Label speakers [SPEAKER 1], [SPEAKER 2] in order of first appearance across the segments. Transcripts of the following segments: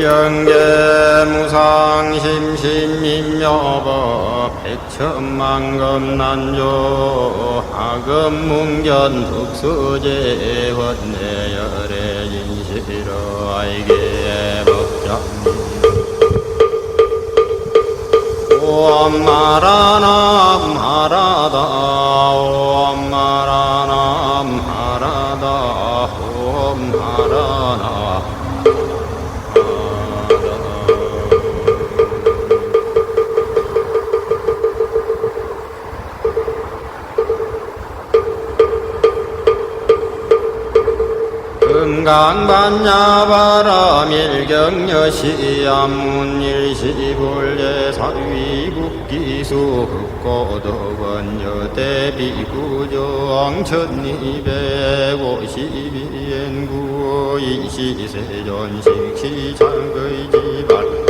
[SPEAKER 1] 영계 무상심신민묘법 백천만금난조 하금문견 득수제 헌내열의 진실어 아이게 법장님 옴마라남 하라다 옴마라남 하라다 옴하라나 금강반야바라밀경여시 암문일시불예 사위국기수 흑고덕원여대비구정 천이백오십이엔구 이시세존식시장의지발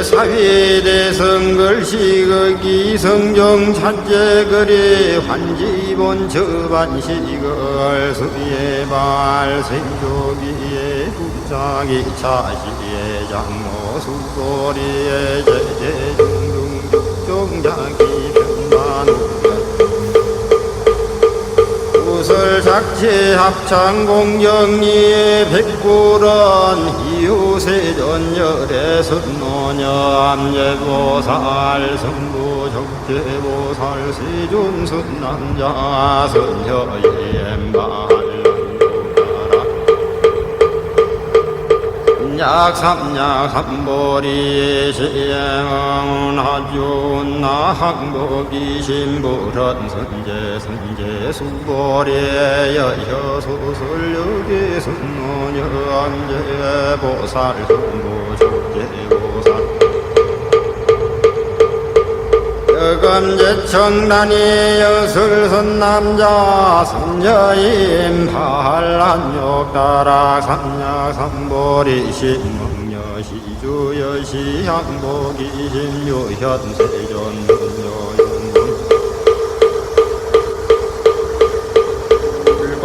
[SPEAKER 1] 사위대성글시그 기성정 찬재거리 환지본 저반시걸 수예발 생조기에 부장이 차시에 장모수고리에 제제중중죽종자기 변만우연 구설작체 합창공정리 백구런 이웃세전열의 선노녀 암예보살 성부적재보살 세존선남자 선녀예엠발랑도가라 삼약삼약삼보리 시행하준나 항복이 신부런 선제 수보리에 여여소설력이 선노녀 암제보살 성부적재보살 여금제청단이 여슬선남자 선녀임 반란욕다락 삼약삼보리 신멍여시주여시 항복이 신유현세존문여윤문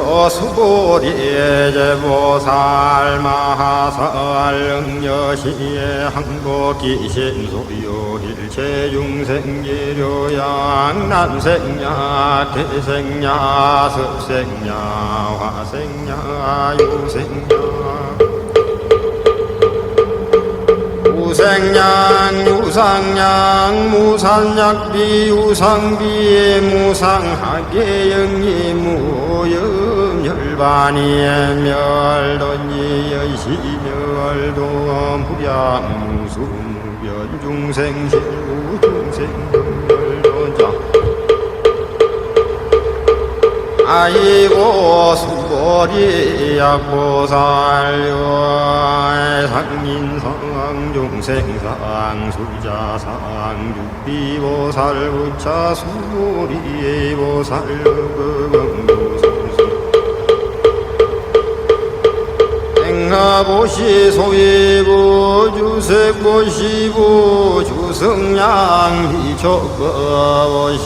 [SPEAKER 1] 불거수보리에 제보살 마하살 응여시에 항복이 신소요 일체중생기료양 난생냐 태생냐 습생냐 화생냐 유생냐 우생양 유상양 무산약비 유상비 무상하게 영리 무영 혈반이에 멸던이 여시멸도 무량 무수무변 중생실무 중생멸도자 아이고 수보리 약보살요 상인상 중생상 수자상 육비보살 부차 수보리 보살 금금보살 행하보시 소위부 주색보시부 주승양 비촉거보시에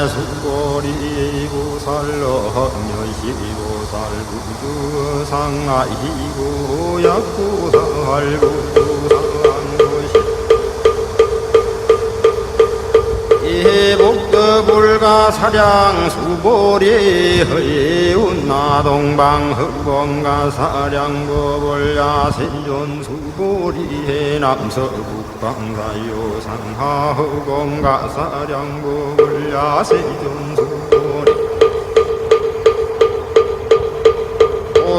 [SPEAKER 1] 수보리 보살로 험여시보살 구주상아이고 약보살 구주상보시 이복급불가사량 수보리 허이운나 동방 흑봉가 사량보벌야 세존 수보리 남서북방사요 상하 흑봉가 사량보벌야 세존 수보리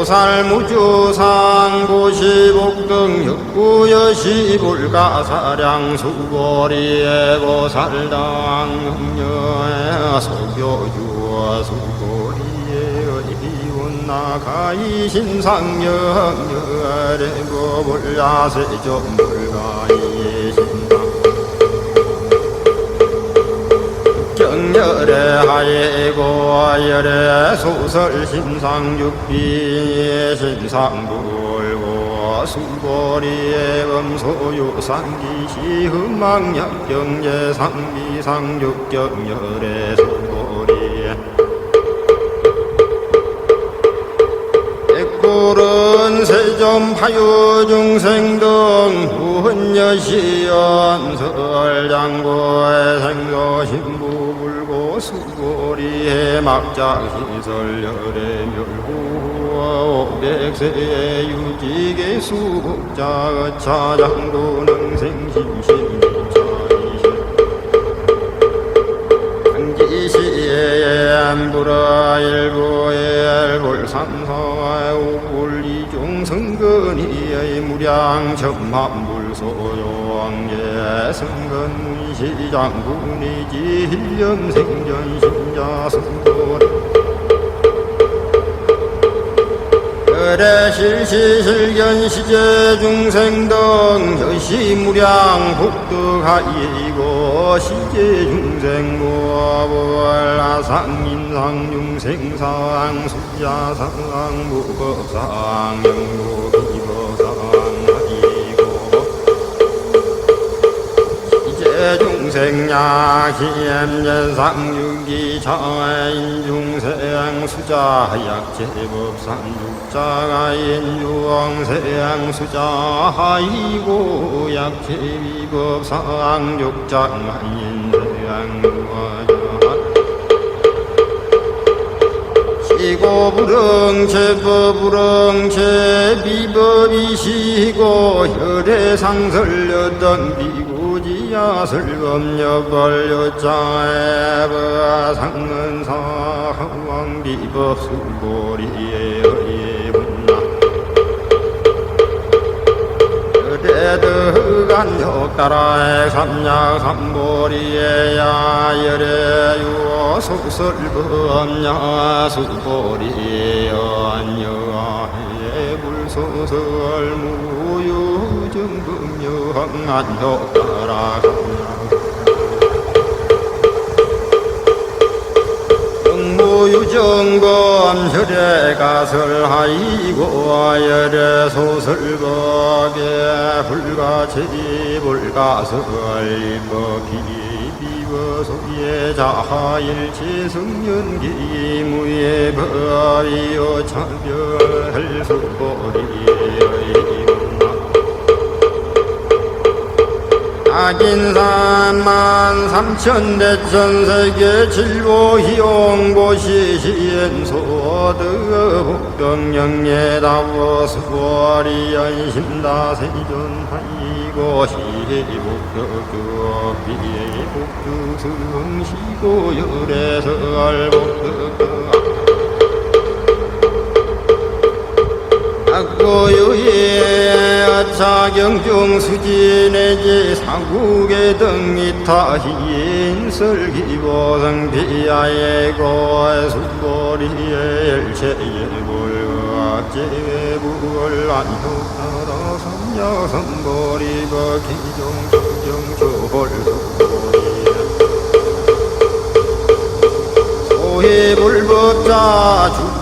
[SPEAKER 1] 보살무주상 고시복등 혁구여시불가사량 수보리에 보살당 흥녀에 소교주어 수보리에 이운나가이 신상여여래고 불야세존불가이 신상 경열의 하예고 열의 소설 신상육비 신상불고 수보리의 범소유상기시 흠망약경제상비상육경열의 수보리 불은 세점 파유 중생 등 후헌여시연 설장고의 생도 신부 불고 수고리에 막장시설 열애 멸구 오백세의 유직의 수국자 차장도능 생심심 시에 불어일부에 불삼사의 오불이중 성근이의 무량 천만불소용예 성근문시장군이지 힐념생전신자승도래 그래 실시실견시제 중생 등 여시무량 복덕하이고 시제 중생 무아불라상 인상 중생상 수자상 무법상 영무기법상 하이고 시제 중생약 시엠전상 유기차인 중생 수자약 제법상 자가인 유왕세양 수자하이고 약제비법상 육장하인 세양 유화자 시고 불응 제법불응 제비법이시고 혈해상설렸던 비구지야 설검여벌여자에버 상은사 황비법 수고리에 대득한 역다라의 삼약 삼보리에 야열에 유어 속설범야 수보리에 안여하에 불소설 무유정금여항안 역다라 무유정검 혈액가설하이고 열애 소설법에 불가치 불가설법 비비버소예 자하일치 성년기 무예 법이요 차별 수보리 악인삼만 삼천대천세계 칠보희용고시시엔소득복덕영예다워 수월이연심다 세존하이고 시복덕격비에 복두승시고 열애설복덕 악고유의 아차경중 수진의지 사국의 등이타희인 설기보성 비야의 수보리의 열체의 불악제의 불안효타라 삼야선보리 버기종 정조홀수보리 소희불법자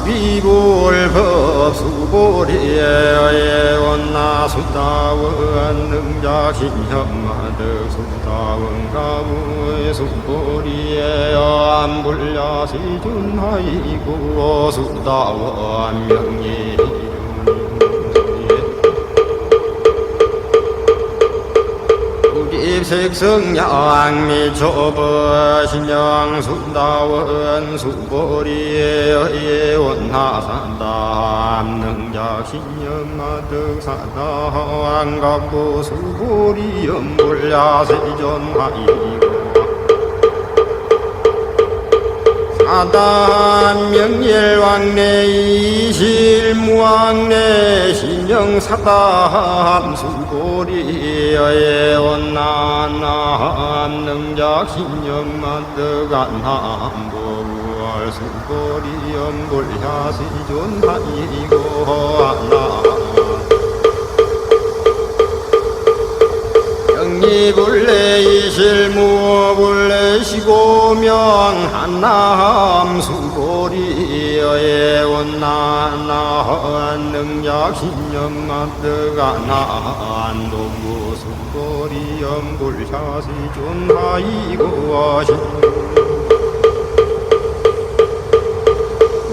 [SPEAKER 1] 주비불법 수보리에 원나 수다원 능자신현마득 수다원 가무의 수보리에 안불야시준하이고 수다원 명예 입색성양 미초버 신영 수다원 수보리에 원하산담 능작 신영마득 사다왕 각부 수보리 연불야세존하이고 사담 명일왕래 이실무왕래 신영사담 수보리에 원난남 능작 신영마득안함 보월 수보리 연불야세존하이고 안나 영리불래 이실무불래 시고명 한남 수보리에 원난한 능작 신념마득안한 동부 수보리 연불샤시존하이고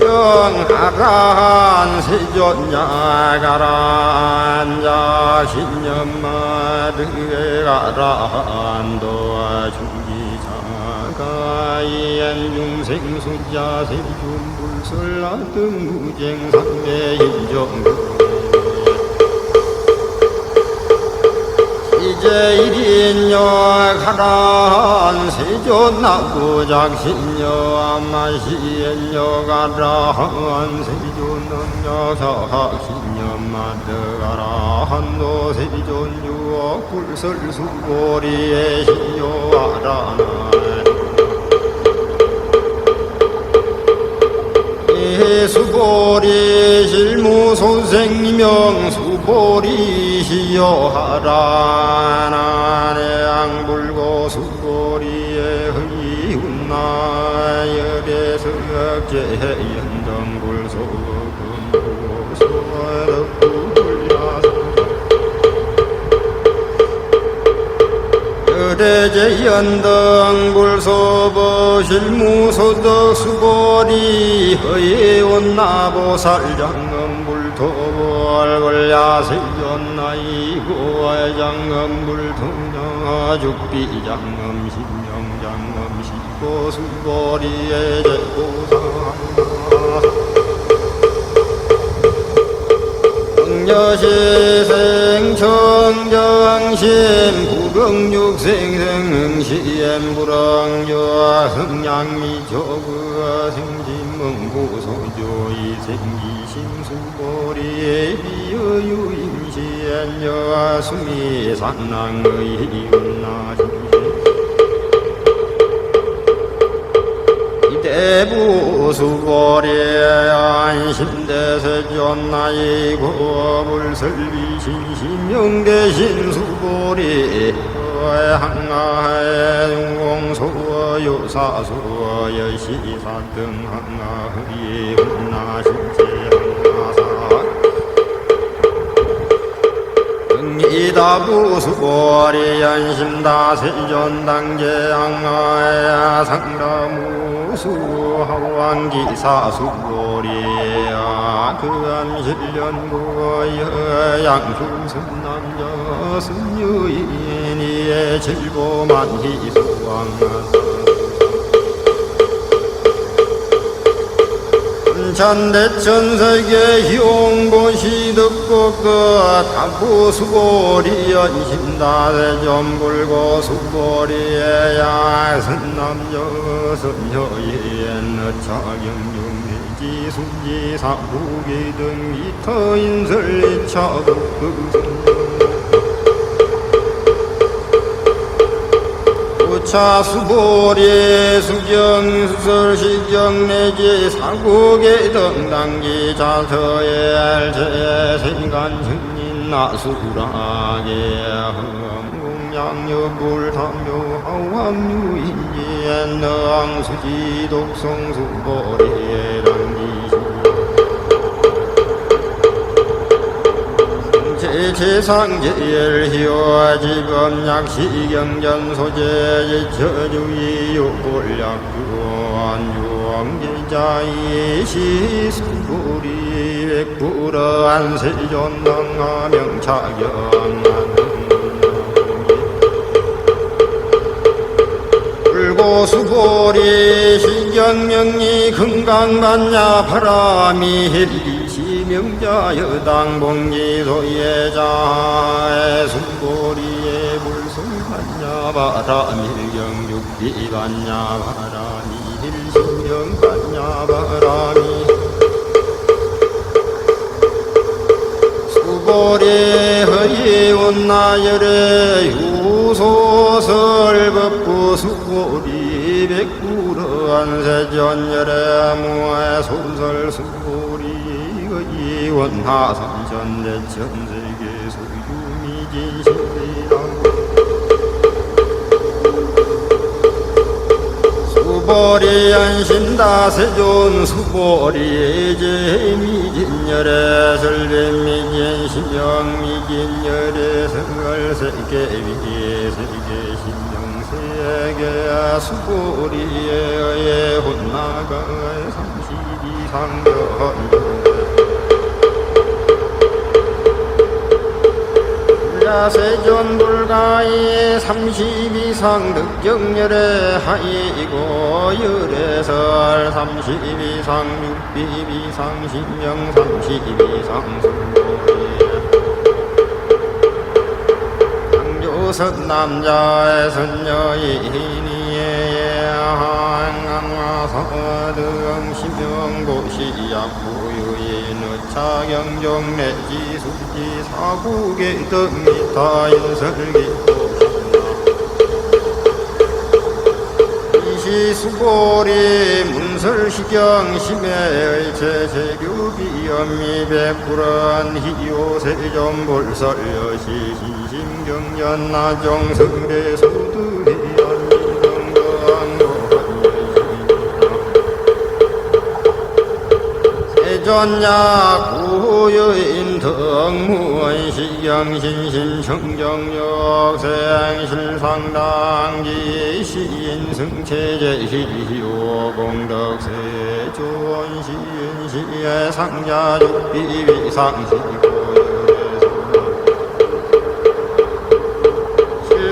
[SPEAKER 1] 명하란 세존야가란 자신념마드가란 도와주기자가 이엔중생 수자 세준불설라 등무쟁상매 인정 이제 일인여 가란 세존나부작신여 암마시엔여 가란 세존능여 사학신여 만드가란 노세존유어 굴설수고리에 신여아라나 수보리 실무소생명 수보리 시여하라나네 양불고 수보리에 흐이운나 열애석제 열애제 연등불소보 실무소득 수보리 허예원나보살장엄불토벌걸야세연나이고 장엄불통정아 죽비장엄 신명장엄 시고 수보리에 제고상 여시생 청정심 부병육생생응시엠 불왕여 흥양미조그 생진문고소조이 생기심 수보리에 비어유임시엔여 수미산랑의 이운나심시 대부수보리에 안심대세존나이고 불설비신심명대신 수보리 항하해 용공소유사수여 시사등 항하의 hun나신세 이다부수보리 연심다세존당제 항하에 상가무수하왕기사수보리야 그암실련구여 양수선남자 승유인이의 질보만희수왕 천대천세계 희용고시득고 그 다부수보리 연심다대전불고 수보리에 야선남저 선여인 차경중내지 수지사부기 등 이터인설리차극극 차수보리 수경수설 시경내지 사국의 등당기 자서엘 제생간 승인 나수라게 흥공양여불탐묘 하왕유인지엔 너항수지 독성수보리에 랑기시 제상제일희와 지검약시경전소제 저주의 요골약주안유왕계자이 시수부리 백불어안 세존당하명차경 불고수보리 시경명리 금강반야 바람이 헬리시명자 여당봉기소예자의 수보리에 불성반야 바람이 일경육비반야 바람이 헬리시명반야 바람이 수보리 허이온나열의 유소설법부 수보리 백구러한 세전열의 무의 손설 수보리 의원하삼전대천세계 소유미진신이라 수보리 안신다세존 수보리 제미진열의 설배미진 신명미진열의 성갈세계위 세계신명세계 수보리의 혼나가 삼시리 세전 불가에 30이상 득정열에 하이고 열애설 30이상 6비비상 신명 30이상 승고리 강조선 남자의 선여인이에 항강화서등 심명고시약 부유인 의차경정 내지 수지 사국의 뜸이타 연설기도 이시수고리 문설시경 심해의 제세규비염이 백불은 희요세점 볼설여시 신심경전 나정승대 소들이 전야 구여인 덕무원 시경신신 청정역생 실상당기 시인승체제 시효 공덕세 존시인시의 상자juk 비비상시고여에서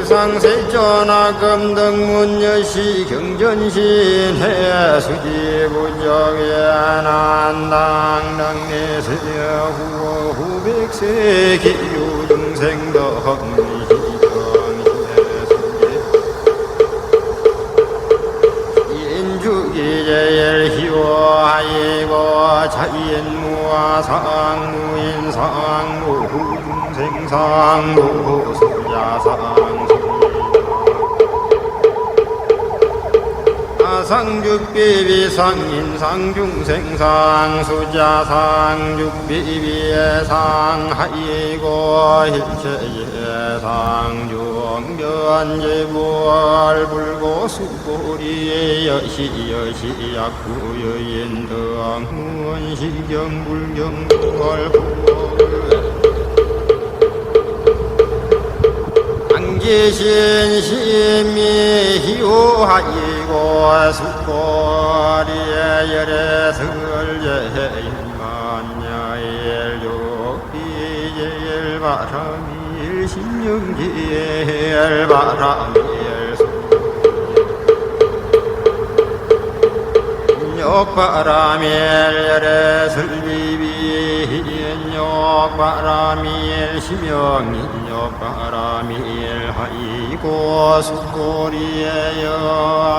[SPEAKER 1] 실상세전하 금덕문여시 경전신 해수지부적에 난당당내세야 후백세 기유중생덕미시정시해수지 인주기제일 희화이고 자인무아상무인상무 중생상무 수자상 상죽비비상인상중생상 수자상죽비비예상 하이고 일체예상 중변제부얼 불고 수고리에 여시여시약구여인 등문시경불경부얼 안기신 심미 희호하이고 숙고리에 열애설예인만야일 육비제일 바람일 신명제일 바람일 욕바람일 열애설비비 욕바람일 심영인 욕바람일 하이고 숙고리에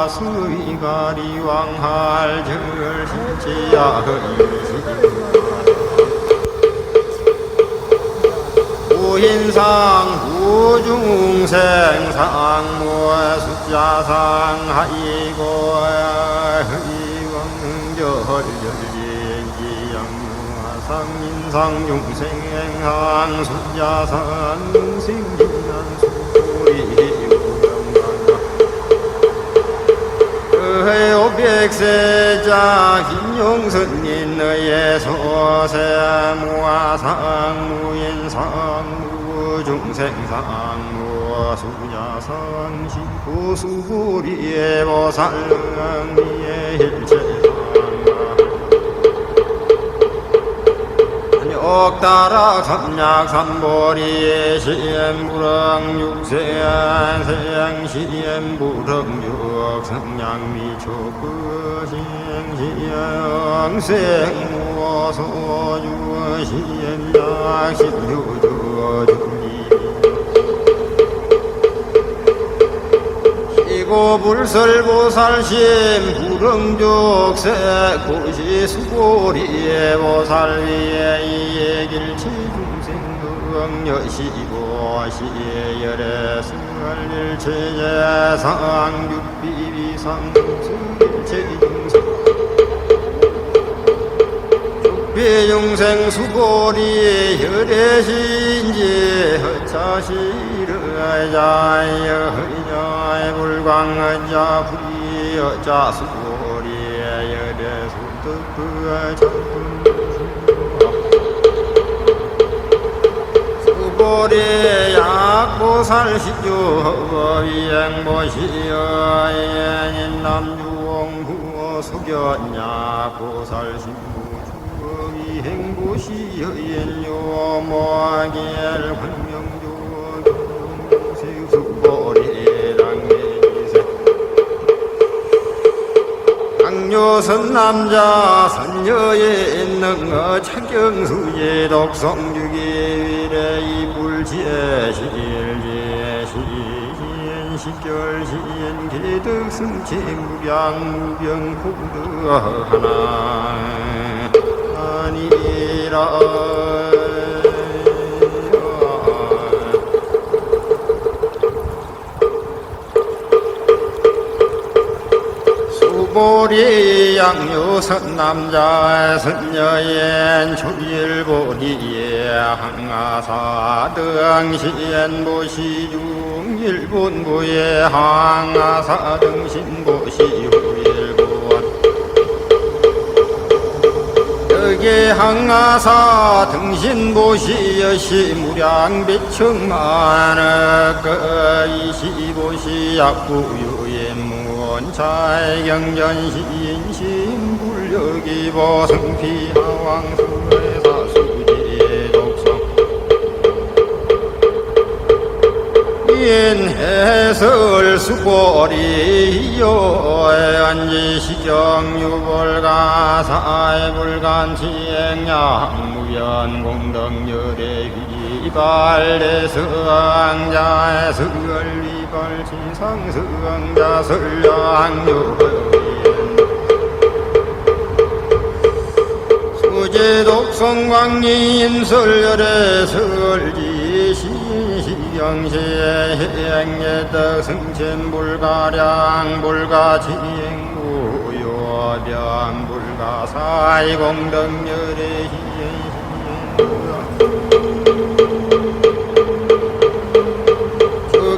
[SPEAKER 1] 여수이가리 왕할 절신지야의 부인상 부중생 상무 숫자상 하이고 의왕절연지양무하상 인상중생한 숫자상 생긴한 수고리 오백세자 김용선인 너의 소세무아상무인상무 중생상무 수자상 시구수구리의 보살릉리의 일체상 옥다락 삼약 삼보리 시엠부렁 육세안 세양 시엠부렁 육성양미 촉구시행 시영 생무소주 시엠약 십류주 중리 시고 불설보살심 부렁족세 고시수고리에 보살위에 이예길치 중생등 여시고 시열애설일체제상 육비비상 일체중생 비중생 수고리 혈애신지 허차시르자여 허이자의 불광의자 불이여자 수고리의 열애수득의 작품 수고리 약보살시주 허위행보시여 인남주홍구 소견약보살심 보시여인 요모길 황명조 경세수보리랑내기세 강요선 남자 선녀에 있는 창경수제 독성주기위래 이불지에 실지에 식결시엔 기득승치 무량 무병 구드 하나 아니라 수보리 양요선 남자 선녀엔 초일보리에 항아사 등신 보시중 일본부의 항아사 등신 보시후일본 여기 항아사 등신 보시여시 무량 비청만의 그 이시보시 약부유인 원차경전시인신 불력이 보성피하왕수회사 수지 독성 인해설 수고리요 안지시정유불가사의 불간치행양 무연공덕열의 휘발대성자의 설위발치상성자 설량유불 수제독성광리인설열의 설지시시경시의 행예덕 승천불가량 불가지행무요병 불가사이공덕열의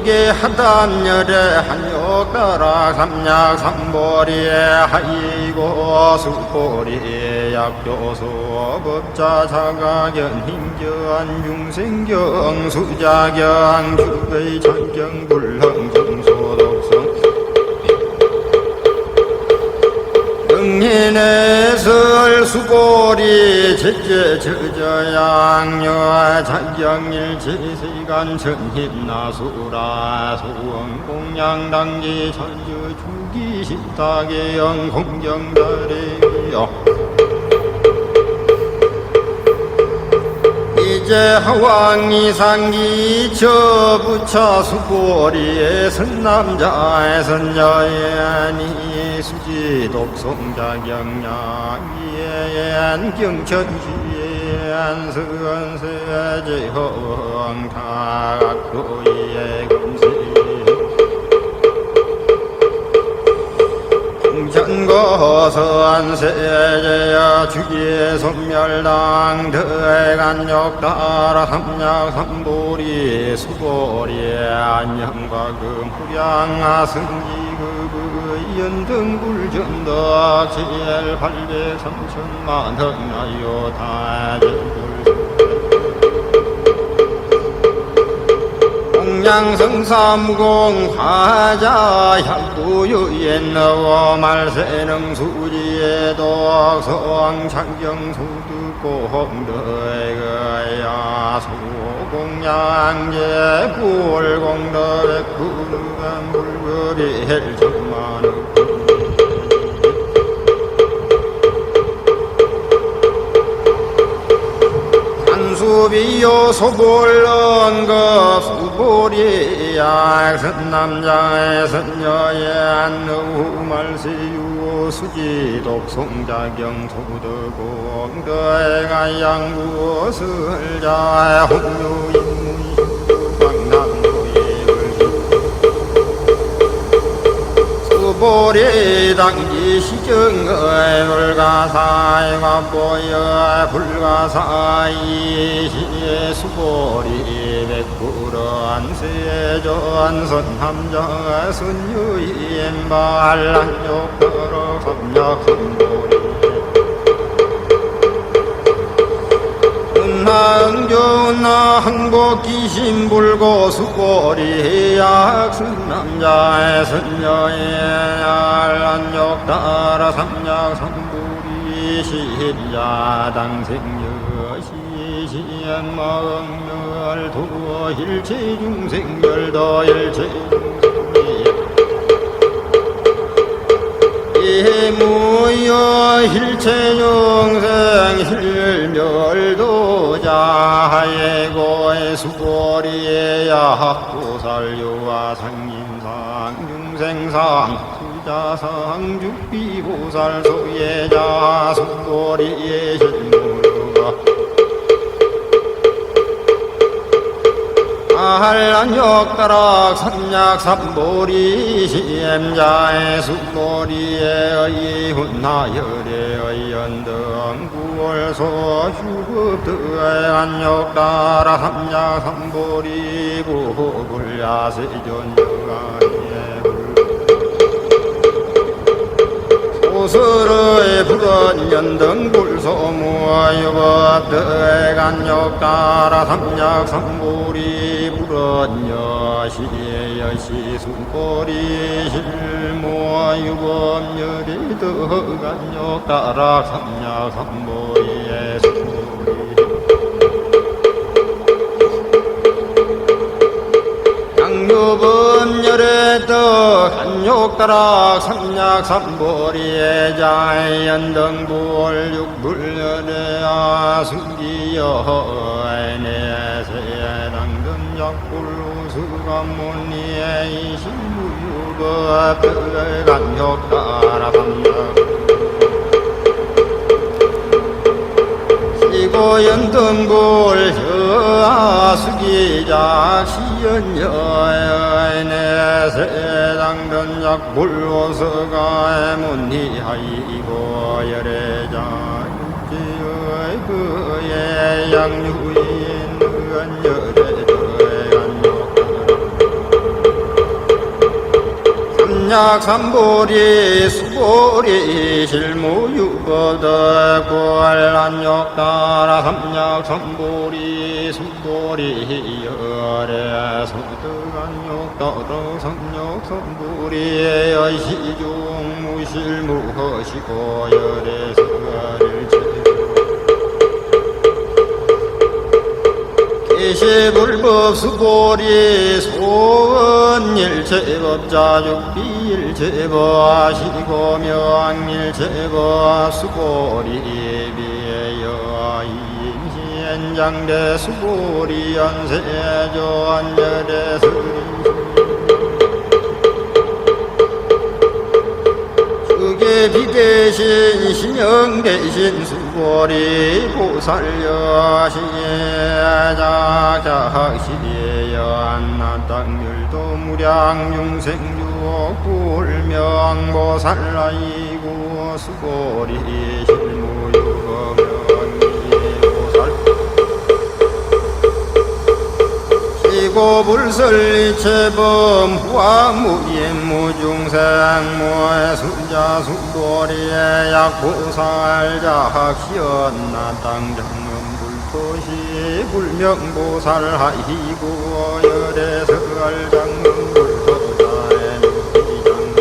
[SPEAKER 1] 주기 한담열의 한욕가락 삼약 삼보리의 하이고 수보리의 약교소 법자 자가견 힘견 중생경 수자경 주의 찬경 불렁 정소독성 응인의 설 수보리 제제 저저양여 자경일지시간 천힙나수라 소원공양당기 천주 주기식탁의 공경다리여 이제 하왕이 상기 저 부처 수보리의 선남자의 선녀의 아니 수지 독성자경량이엔 경천시엔 선세제허왕 타각도의 금세 공천거선세제야 주기의 손멸당 대간역따라 삼약 삼보리 수보리 안녕과 금후량 승지그 연등불전덕 제일 발배 삼천만 덕나요 다제불 공양성삼공 화자 향구유엔 너워 말세능 수지에 독성 창경소득공덕야 소공양제 불공덕의 구르간 불급이 헬천만의 수비요 소볼런거 수보리야 선남자의 선녀의 안누말세유 수지 독송자경 소득공덕의 가양구 설자의 홍유인무이 수보리 당기 시정의 불가사의 과보여 불가사의 시의 수보리 백불안 세전 선함자의 선유인 발란욕거로 삼약 선보리 은하응조나 항복기심불고 수보리 약순남자의 선녀의 알란욕 따라 삼약 삼보리 시시연마응멸 도일체중생열도일체중생이 이무여 일체중생 일멸도자예고의 수고리의 야학보살요와 상인상 중생상 수자상 죽비보살 소예자 수고리의 실무가 한란역다락 삼약삼보리 시엠자의 숙보리의 이훈나열의 연등 구월소 휴급드의 한역다락 삼약삼보리 구불야세존여가의 소설의 불은 연등 불소무유법드의 간역다라 삼약삼보리 불은 여시여시 숨보리 실무유법열이 드간역다라 삼약삼보리의 숨보리 양유법열의 간욕다락 삼약삼보리의 자연등불 육불열의 아승기여의 내세당근약불로 수감문리의 이실무유법의 간욕다락 시고연등불 여아수기작 시연여의 내세당근약 불로서가의 문리하이고 열애자 육지의 그의 양유인 은열애의 삼약삼보리 수보리 실무유법의 구알란역다라 삼약삼보리 수보리 열애 소득안역다라 삼약삼보리의 시중 무실무허시고 열애 서가를 계시불법 수보리 소원일체법자 육비일체법 시고명일체법 수보리 비여 인시엔장대 수보리 연세조안열의 수계 비대신 신영대신 수보리 보살여시작작시대여 안나땅률도 무량용생유옥 불명보살라이고 수보리 실무유거명이보살 시고불설리체범 후아무인무중생 무의순자 수보리의 약보살작시언나땅정 도시 불명보살하이고 열애설장문불도자의 육비장문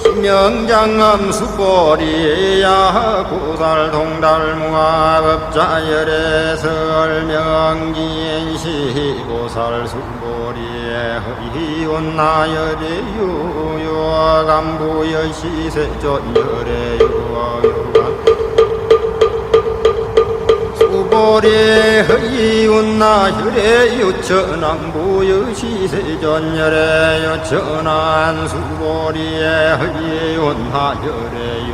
[SPEAKER 1] 심영장엄 수보리야 고살동달무아법자열애설명기인시보살 수보리의 허이온나열의 유요간부여시세존열의 수보리 허이운나 혈의 유천왕부여 시세전열의 유천한 수보리의 허이운나 혈의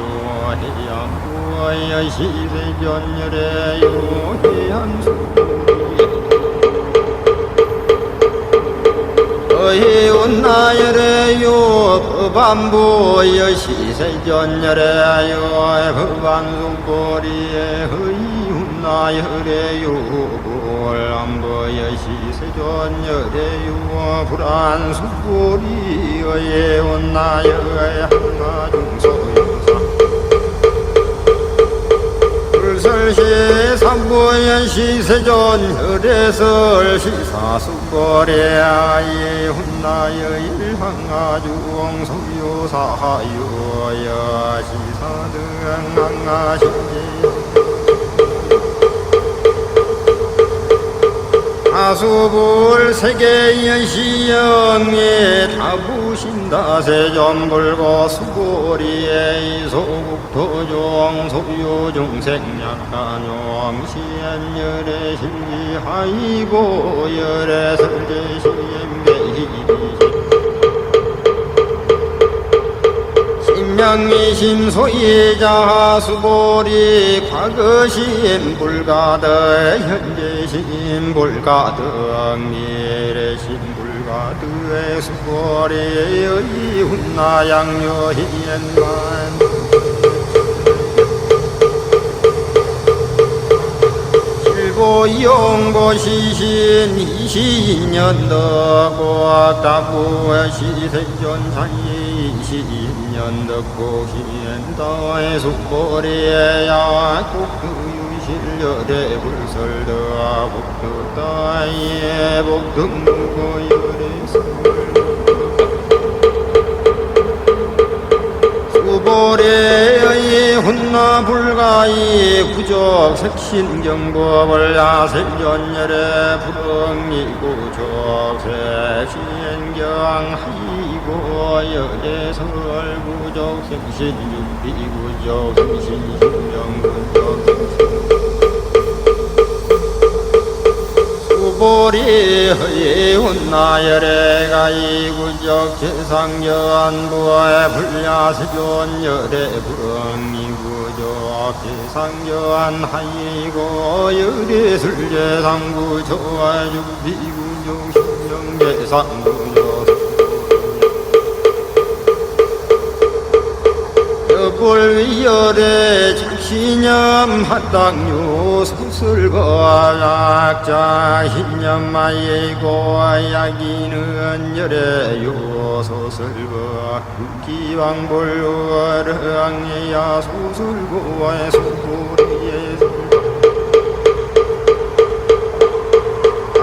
[SPEAKER 1] 유해양부여 시세전열의 유해한 수보리 허이운나열의 유법안부여 시세전열의 유법안수보리의 허이 나열의 유불암보여 시세존열의 유불안수보리의 온나열의 한가중소유사 불설시사 삼부연시 세존 혈에설 시사수거래아이 혼나여 일항아주공 소유사하유여 시사등 항아신지 아수불 세계연시영에 다부신다 세존불고 수고리에 이소국토종 소유중생약간용 시엔열의 실기하이고 열의 설제시엠배희지 신명이심 소이자 수보리 과거심 불가드 현재심 불가드 미래심 불가드의 수보리의 훈나양요희엔만 실보이용고시신 이시인연덕고 다부시세존사이 이시인연덕고시엔다의 수보리에야 국두유실여대불설더 복두따이에 복등무고열에서 수보리의 혼나불가이 구적 색신경법을 야셀전열의 불응이구적 색신경하이고 여대설구적 생신육비구적 생신신경구적 수보리의 혼나열의 가이구적 제상여안부의 불야세존열의 불응이구적 제상여안 하이고 열애술제상구적 육비구적 신령제상구적 불위열의 착신념 한당유 소슬과 약자 신념마이고 약이는 열애유 소슬과 국기왕불월왕이야 소슬고의 소불이의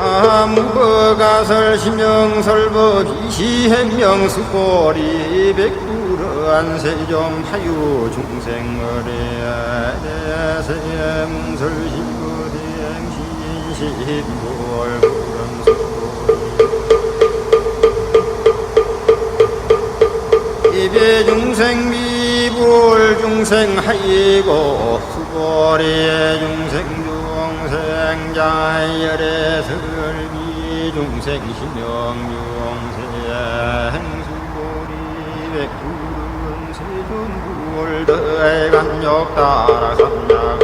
[SPEAKER 1] 아무거가설 심명설법 이시해명수고리 백구르한 세점 하유 중생을의 대세음설시구대행시인시인골 부름수고리 이배 중생 미불 중생 하이고 수고리의 중생 중생자열의 설비 중생 신명중생 행수고리 백구른 세존불더의 간역 따라 삼약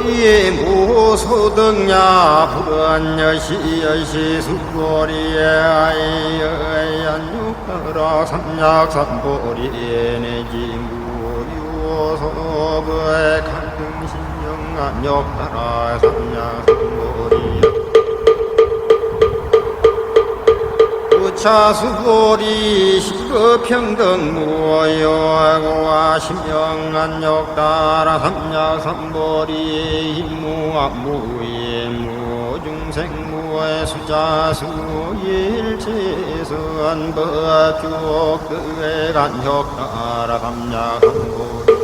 [SPEAKER 1] 이에 무소등야 불언여시 수고리의 아이의 안육하라 삼약 삼보리의 내지무 소부의 갈등신령 안역따라 삼야삼보리 부차수보리 시급평등 무여고와 심령안역따라 삼야삼보리 임무안무임무 중생무의 수자수일체선 법죽 그의 간역따라 삼야삼보리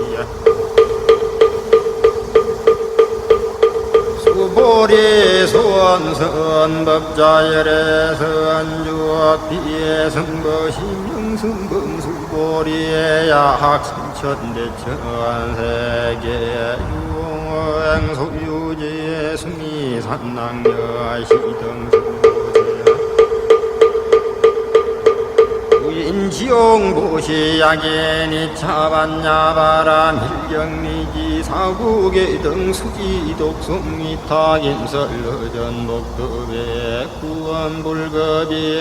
[SPEAKER 1] 수보리 소원선법자열의 선주악비의 선거심령승금 수보리의 야학신천대천세계 유행 소유지의 승리산낭여 시등승보제 인지용보시 약연이 차반야바람 hir경리지 사국의 등수지 독송이타 임설러전 복급의 구원불급의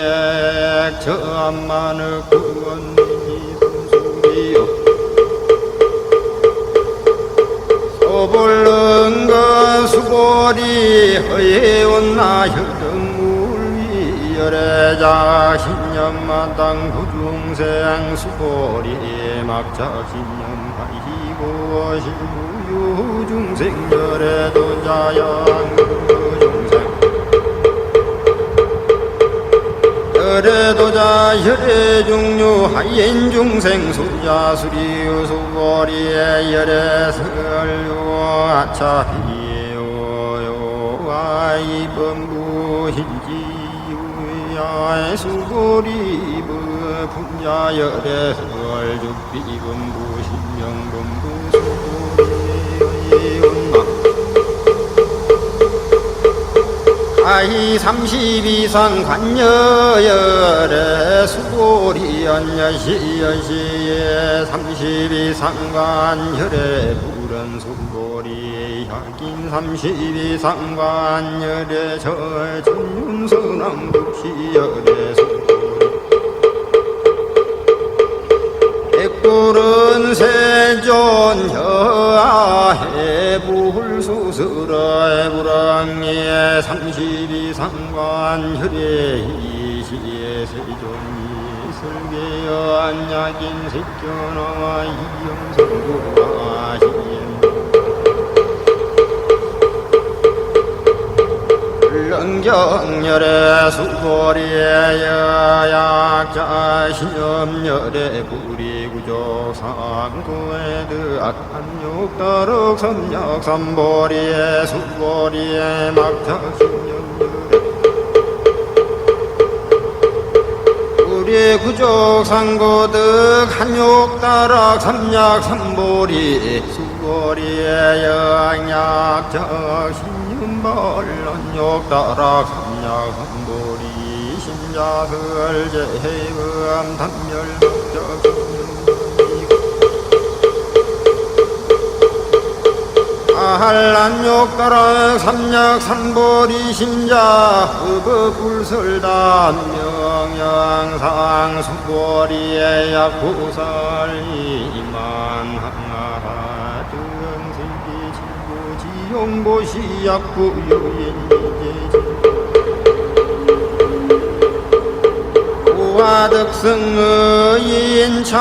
[SPEAKER 1] 저암만의 구원리지 성수리요 소불능건 수보리 허예온나 혈등물위열애자 신념마땅 부중생 수보리 막자 신념하이고 실무유 중생 열애도자양구 중생 열애도자 열애중류 하인 중생 수자수리유 수고리에 열애설유 아차비요 아이범부 hin지유야 수고리 분야 열애설 죽비범부 신명범부 수고리 온나 아이 30 이상 관여열애 수고리 연여시여시에 30 이상 관열애 부른 수고리 약인 30 이상 관열애 절전윤선왕국시열애 수고리 백불은 세존여아해 불수스러해 불왕예 30 이상 관혈에 이시에 세존이 설계여 안약인 색견아 이영성구아시엔 불렁경열에 수고리에 여약자 신염열에 부리구조 상고에 드악한육다륵 선약삼보리에 수고리에 막자 신염열에 부리구조 상고득 한육다륵 삼약삼보리 수고리에 여약자 신윤발란욕다락 삼약삼보리 심자설 제해음 단멸박적 아한란욕다락 삼약삼보리 심자 흡흡불설단 명양상 수고리에 약보살 이만항아하 용보시 약부유인이제지 고화득승의인차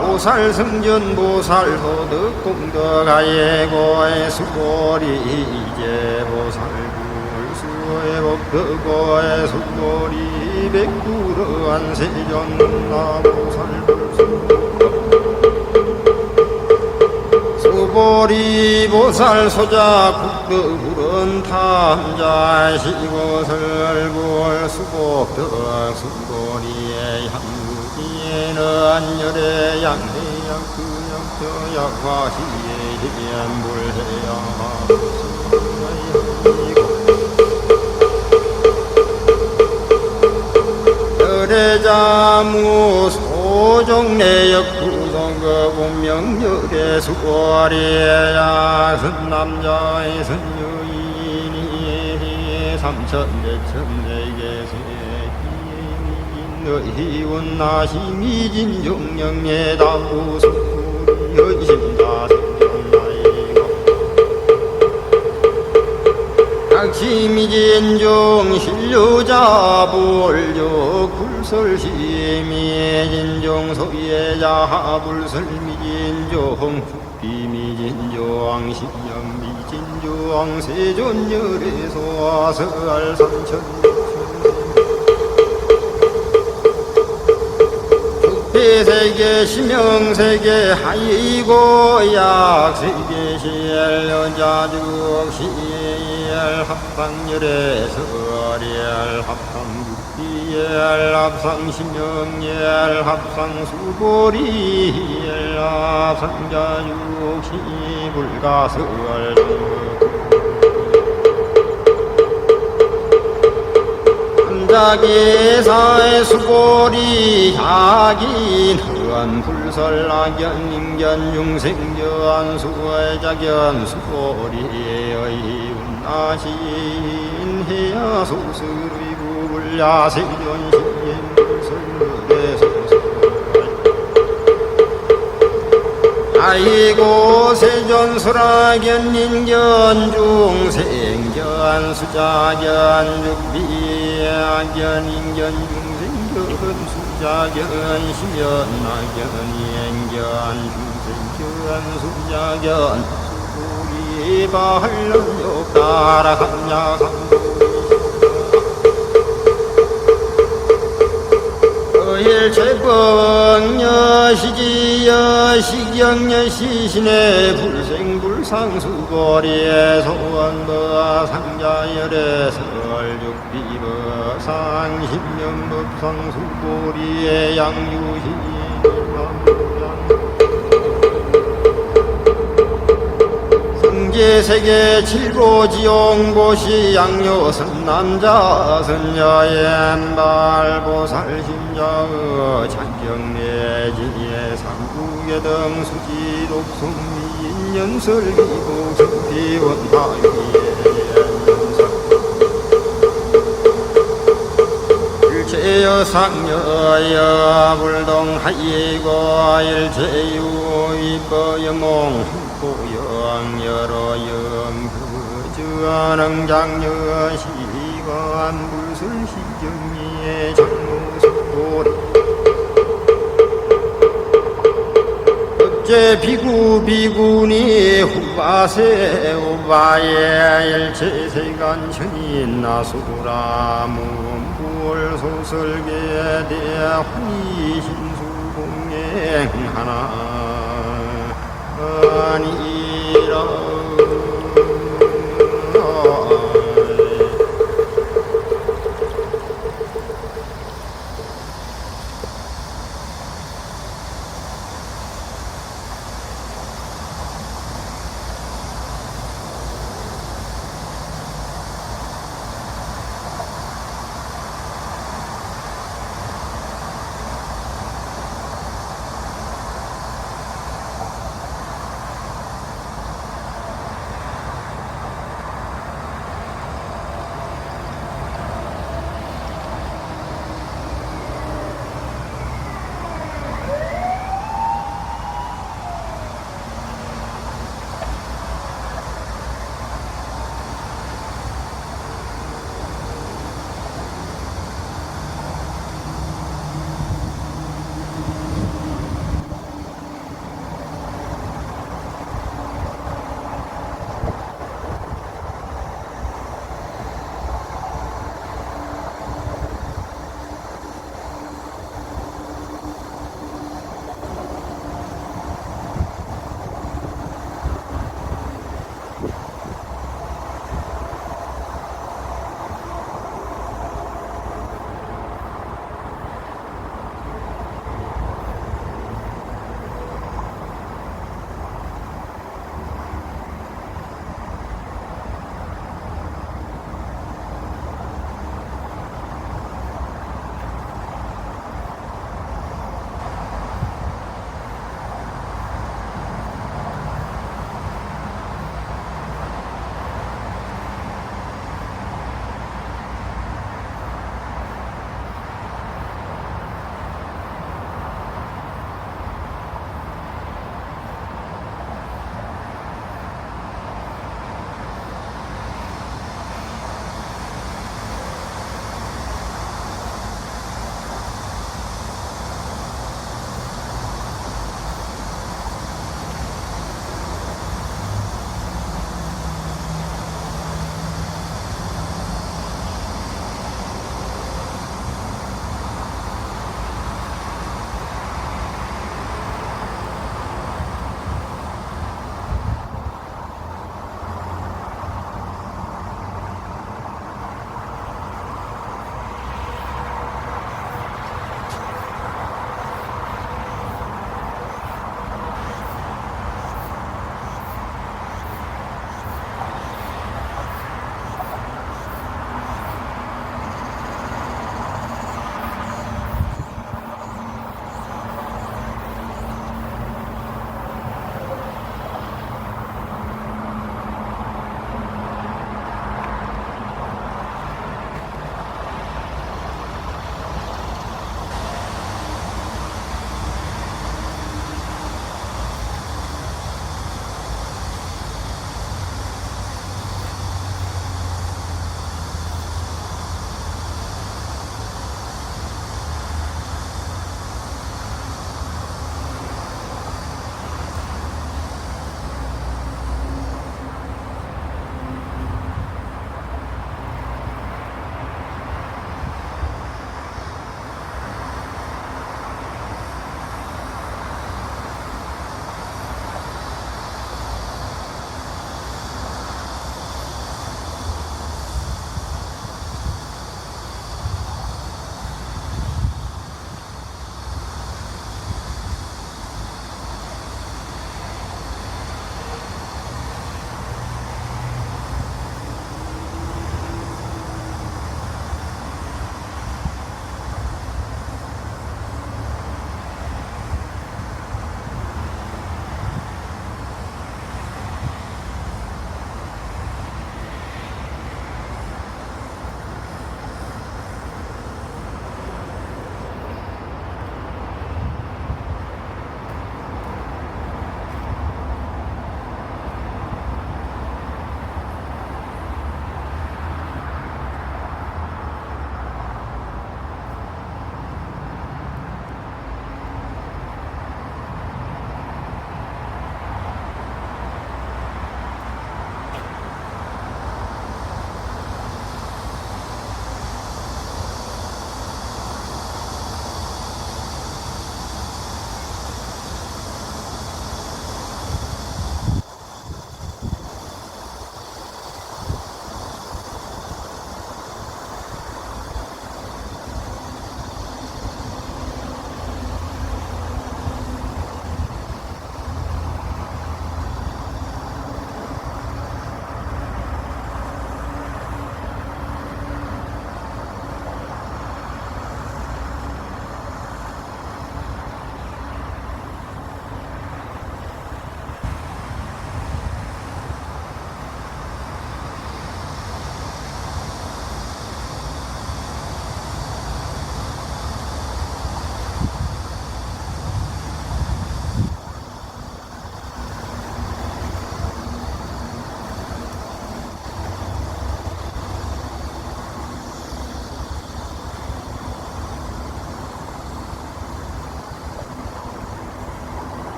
[SPEAKER 1] 보살승전 보살소득 공덕아예고의 수고리 이제 보살불수의 복덕고의 수고리 백구르한 세전문나 보살불수 수보리 보살 소자 국덕불은 탐자 시고설불 수복덕 수보리의 향무지에는 열애 양해약 그역저약화시에 희연불해야 열애자무 소종내역 구성거분명열의 수고리야 선남자의 선유인이 삼천대천대계세 너희운나시미진 용령의 다부수리 의심다생전나이고 각시미진종 신류자 볼juk 불설시미진종 소예자 불설미진종 비미진종 신념미진종 세존열에서 서알 삼천 세계 심형세계 하이고 약세계 시엘 연자득 시엘 합상열에 설엘 합상육비엘 합상심형엘 합상수보리엘 합상자육시불가설 자기사의 수고리 하긴 허한 불설낙연 인견 중생견 수의자견 수고리의 운나신 해야 소스의 구불야 세견시엔 불설물의 소설 아이고 세존수라견 인견 중생견 수자견 육비 악견 인견 중생견 수자견 심연악견 인견 수자견 수고리 발련욕 따라간야 일체법언여 시지여 시경여 시신의 불생불상수고리에 소원버 상자열의 설육비버 상신명법상수고리에 양유희 성제세계 칠보지용보시 양요선 남자 선녀엠발보살심자의 장경내지의 삼국의 등수지 독성미인 연설기복 성피원하위의 일체여 상여여 불동하이고 일체유 이뻐여몽 고영여로영 그저능장여 시관 불설시경리의 장모석고리 제 비구니 후바세 우바의 일체세간 천인 나수라 문불 소설계 대환이 신수공행 하나